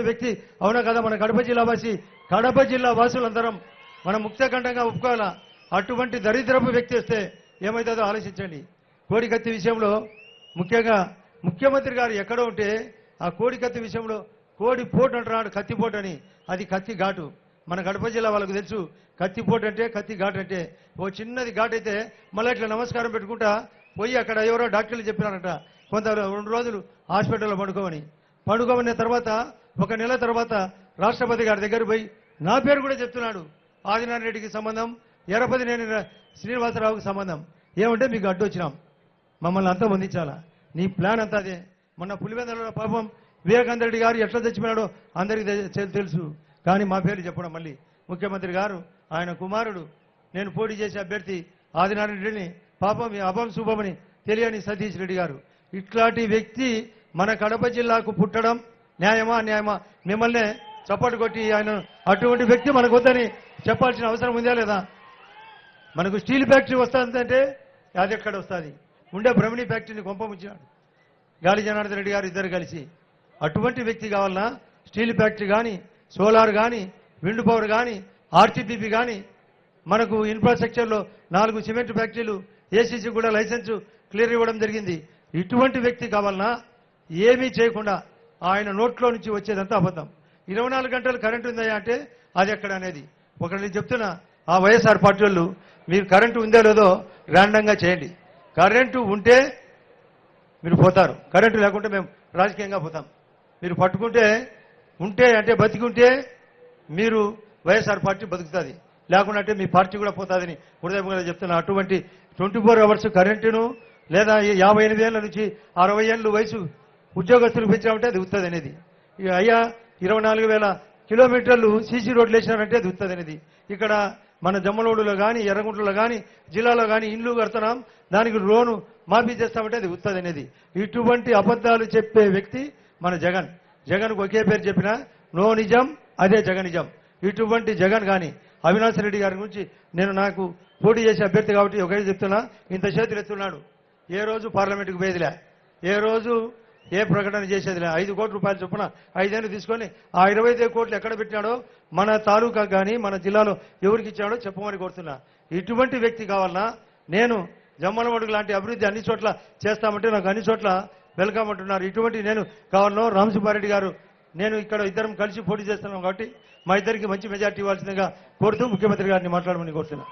వ్యక్తి అవునా కదా? మన కడప జిల్లా వాసి, కడప జిల్లా వాసులందరం మనం ముక్తకంఠంగా ఒప్పుకోవాలా. అటువంటి దరిద్రపు వ్యక్తి వస్తే ఏమవుతుందో ఆలోచించండి. కోడికత్తి విషయంలో ముఖ్యంగా ముఖ్యమంత్రి గారు ఎక్కడో ఉంటే ఆ కోడికత్తి విషయంలో కోడి పోటు అంటున్నాడు, కత్తిపోటు అని. అది కత్తి ఘాటు. మన కడప జిల్లా వాళ్ళకు తెలుసు కత్తిపోటు అంటే, కత్తి ఘాటు అంటే. ఓ చిన్నది ఘాటు అయితే మళ్ళీ ఇట్లా నమస్కారం పెట్టుకుంటా పోయి అక్కడ ఎవరో డాక్టర్లు చెప్పినారంట కొంత 2 రోజులు హాస్పిటల్లో పండుకోమన్న తర్వాత 1 నెల తర్వాత రాష్ట్రపతి గారి దగ్గర పోయి నా పేరు కూడా చెప్తున్నాడు. ఆదినారాయణ రెడ్డికి సంబంధం, ఎర్రపతినేని శ్రీనివాసరావుకి సంబంధం. ఏమంటే మీకు అడ్డొచ్చినాం, మమ్మల్ని అంతా పొందించాలా, నీ ప్లాన్ అంతా అదే. మొన్న పులివెందులలో పాపం వివేకానంద రెడ్డి గారు ఎట్లా తెచ్చిపోయాడో అందరికీ తెలుసు. కానీ మా పేరు చెప్పడం మళ్ళీ ముఖ్యమంత్రి గారు, ఆయన కుమారుడు, నేను పోటీ చేసే అభ్యర్థి ఆదినారాయణ రెడ్డిని పాపం అభం శుభమని తెలియని సతీష్ రెడ్డి గారు. ఇట్లాంటి వ్యక్తి మన కడప జిల్లాకు పుట్టడం న్యాయమా అన్యాయమా? మిమ్మల్ని చప్పట్లు కొట్టి ఆయన అటువంటి వ్యక్తి మనకు వద్దని చెప్పాల్సిన అవసరం ఉందా లేదా? మనకు స్టీల్ ఫ్యాక్టరీ వస్తుందంటే అది ఎక్కడ వస్తుంది? ఉండే బ్రహ్మణి ఫ్యాక్టరీని కొంపముచ్చాడు గాలి జనార్దన్ రెడ్డి గారు ఇద్దరు కలిసి. అటువంటి వ్యక్తి కావాలన్నా స్టీల్ ఫ్యాక్టరీ కానీ, సోలార్ కానీ, విండ్ పవర్ కానీ, ఆర్టీపీపీ కానీ, మనకు ఇన్ఫ్రాస్ట్రక్చర్లో 4 సిమెంట్ ఫ్యాక్టరీలు, ఏసీసీ కూడా లైసెన్స్ క్లియర్ ఇవ్వడం జరిగింది. ఇటువంటి వ్యక్తి కావాలన్నా ఏమీ చేయకుండా ఆయన నోట్లో నుంచి వచ్చేదంతా అబద్ధం. 24 గంటలు కరెంటు ఉందా అంటే అది ఎక్కడ అనేది. ఒకటి చెప్తున్నా, ఆ వైఎస్ఆర్ పార్టీ వాళ్ళు మీరు కరెంటు ఉందో లేదో ర్యాండంగా చేయండి. కరెంటు ఉంటే మీరు పోతారు, కరెంటు లేకుంటే మేము రాజకీయంగా పోతాం. మీరు పట్టుకుంటే ఉంటే అంటే బతికుంటే మీరు వైఎస్ఆర్ పార్టీ బతుకుతుంది, లేకుండా అంటే మీ పార్టీ కూడా పోతుందని హృదయంగా చెప్తున్నా. అటువంటి 24 అవర్స్ కరెంటును లేదా 58 ఏళ్ళ నుంచి 60 ఏళ్ళు వయసు ఉద్యోగస్తులు పెంచామంటే అది ఉత్తది అనేది. ఇక అయ్యా 24,000 కిలోమీటర్లు సీసీ రోడ్లు వేసినారంటే అది ఉత్తది అనేది. ఇక్కడ మన జమ్మలోడులో కానీ, ఎర్రగుంటలో కానీ, జిల్లాలో కానీ ఇండ్లు కడుతున్నాం, దానికి లోను మాఫీ చేస్తామంటే అది ఉత్తది అనేది. ఇటువంటి అబద్ధాలు చెప్పే వ్యక్తి మన జగన్. జగన్కు ఒకే పేరు చెప్పినా నో నిజం, అదే జగనిజం. ఇటువంటి జగన్ కానీ అవినాష్ రెడ్డి గారి గురించి నాకు పోటీ చేసే అభ్యర్థి కాబట్టి ఒకటే చెప్తున్నా, ఇంత చేతులు ఎత్తున్నాడు. ఏ రోజు పార్లమెంటుకు పోయేదిలే, ఏ రోజు ఏ ప్రకటన చేసేదిలే. 5 కోట్ల రూపాయలు చొప్పున 5 ఏళ్ళు తీసుకొని ఆ 25 కోట్లు ఎక్కడ పెట్టినాడో మన తాలూకా కానీ మన జిల్లాలో ఎవరికి ఇచ్చాడో చెప్పమని కోరుతున్నా. ఇటువంటి వ్యక్తి కావాలన్నా నేను జమ్మలమడుగు లాంటి అభివృద్ధి అన్ని చోట్ల చేస్తామంటే నాకు అన్ని చోట్ల వెల్కమ్ అంటున్నారు. ఇటువంటి నేను కావాలనో రామసుబ్బారెడ్డి గారు నేను ఇక్కడ ఇద్దరం కలిసి పోటీ చేస్తున్నాం కాబట్టి మా ఇద్దరికి మంచి మెజార్టీ ఇవ్వాల్సిందిగా కోరుతూ ముఖ్యమంత్రి గారిని మాట్లాడమని కోరుతున్నా.